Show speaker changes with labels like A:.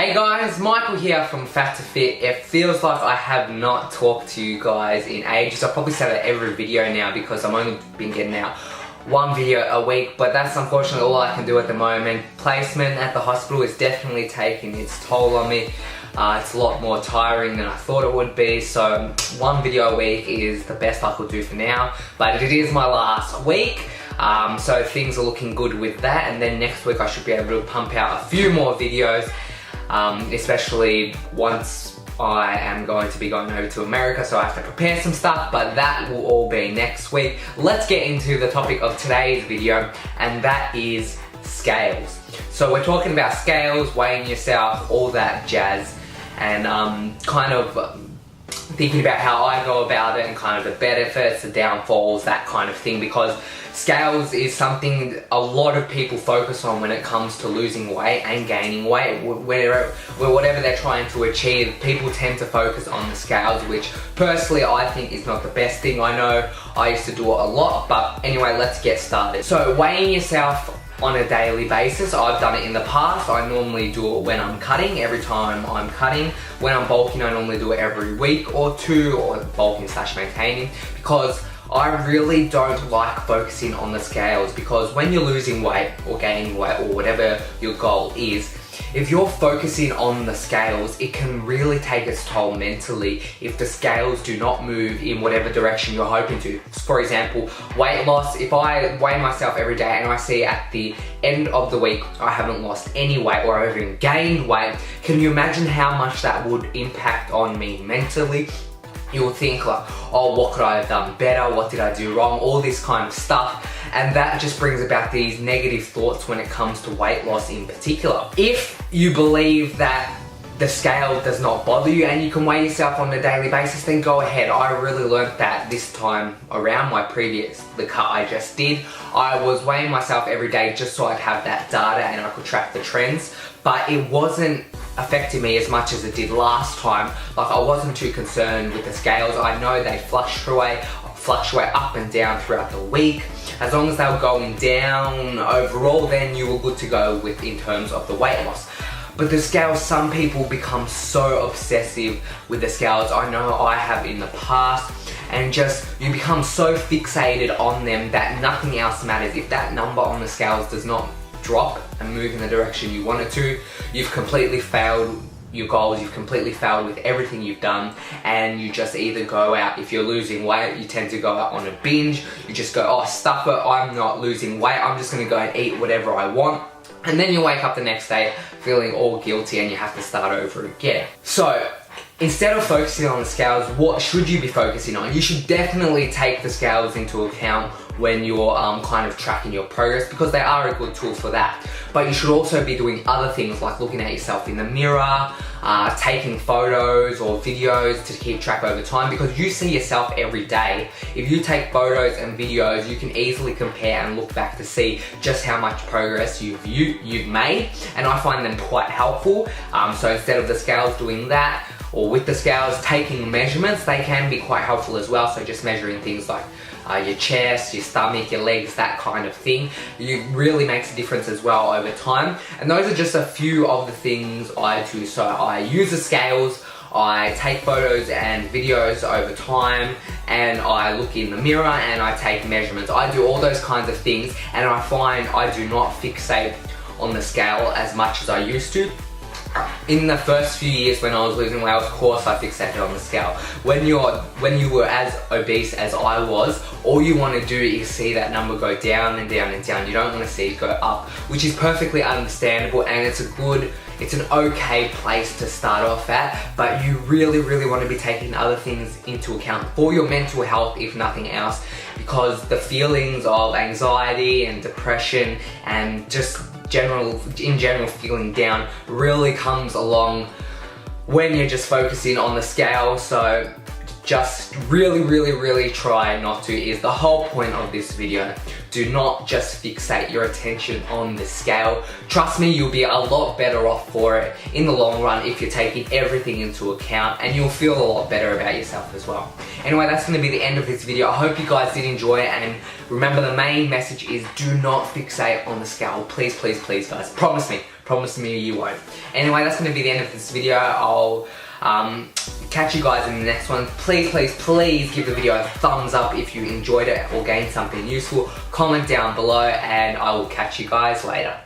A: Hey guys, Michael here from Fat to Fit. It feels like I have not talked to you guys in ages. I probably say that every video now because I'm only been getting out one video a week, but that's unfortunately all I can do at the moment. Placement at the hospital is definitely taking its toll on me. It's a lot more tiring than I thought it would be, so one video a week is the best I could do for now, but it is my last week. So things are looking good with that, and then next week I should be able to pump out a few more videos. Especially once I am going to be going over to America, so I have to prepare some stuff, but that will all be next week. Let's get into the topic of today's video, and that is scales. So we're talking about scales, weighing yourself, all that jazz, and kind of thinking about how I go about it and kind of the benefits, the downfalls, that kind of thing, because scales is something a lot of people focus on when it comes to losing weight and gaining weight. Whatever they're trying to achieve, people tend to focus on the scales, which personally I think is not the best thing. I know I used to do it a lot, but anyway, let's get started. So weighing yourself on a daily basis, I've done it in the past. I normally do it when I'm cutting, every time I'm cutting. When I'm bulking, I normally do it every week or two, or bulking / maintaining, because I really don't like focusing on the scales, because when you're losing weight or gaining weight or whatever your goal is, if you're focusing on the scales, it can really take its toll mentally if the scales do not move in whatever direction you're hoping to. For example, weight loss, if I weigh myself every day and I see at the end of the week I haven't lost any weight or I've even gained weight, can you imagine how much that would impact on me mentally? You'll think like, oh, what could I have done better? What did I do wrong? All this kind of stuff. And that just brings about these negative thoughts when it comes to weight loss in particular. If you believe that the scale does not bother you and you can weigh yourself on a daily basis, then go ahead. I really learnt that this time around, the cut I just did. I was weighing myself every day just so I'd have that data and I could track the trends, but it wasn't affecting me as much as it did last time. Like, I wasn't too concerned with the scales. I know they fluctuate up and down throughout the week. As long as they were going down overall, then you were good to go with in terms of the weight loss. But the scales, some people become so obsessive with the scales. I know I have in the past, and just you become so fixated on them that nothing else matters. If that number on the scales does not drop and move in the direction you want it to, you've completely failed your goals, you've completely failed with everything you've done, and you just either go out, if you're losing weight, you tend to go out on a binge. You just go, oh, stuff it, I'm not losing weight, I'm just gonna go and eat whatever I want. And then you wake up the next day feeling all guilty and you have to start over again. So instead of focusing on the scales, what should you be focusing on? You should definitely take the scales into account when you're kind of tracking your progress, because they are a good tool for that. But you should also be doing other things like looking at yourself in the mirror, taking photos or videos to keep track over time, because you see yourself every day. If you take photos and videos, you can easily compare and look back to see just how much progress you've made, and I find them quite helpful. So instead of the scales doing that, or with the scales taking measurements, they can be quite helpful as well. So just measuring things like your chest, your stomach, your legs, that kind of thing. It really makes a difference as well over time. And those are just a few of the things I do. So I use the scales, I take photos and videos over time, and I look in the mirror and I take measurements. I do all those kinds of things, and I find I do not fixate on the scale as much as I used to. In the first few years when I was losing weight, of course I fixated on the scale. When you were as obese as I was, all you want to do is see that number go down and down and down. You don't want to see it go up, which is perfectly understandable, and it's an okay place to start off at, but you really want to be taking other things into account for your mental health, if nothing else, because the feelings of anxiety and depression and just in general feeling down really comes along when you're just focusing on the scale. So just really try not to, is the whole point of this video. Do not just fixate your attention on the scale. Trust me, you'll be a lot better off for it in the long run if you're taking everything into account, and you'll feel a lot better about yourself as well. Anyway, that's going to be the end of this video. I hope you guys did enjoy it, and remember, the main message is do not fixate on the scale. Please guys, promise me. Promise me you won't. Anyway, that's going to be the end of this video. I'll catch you guys in the next one. Please give the video a thumbs up if you enjoyed it or gained something useful. Comment down below and I will catch you guys later.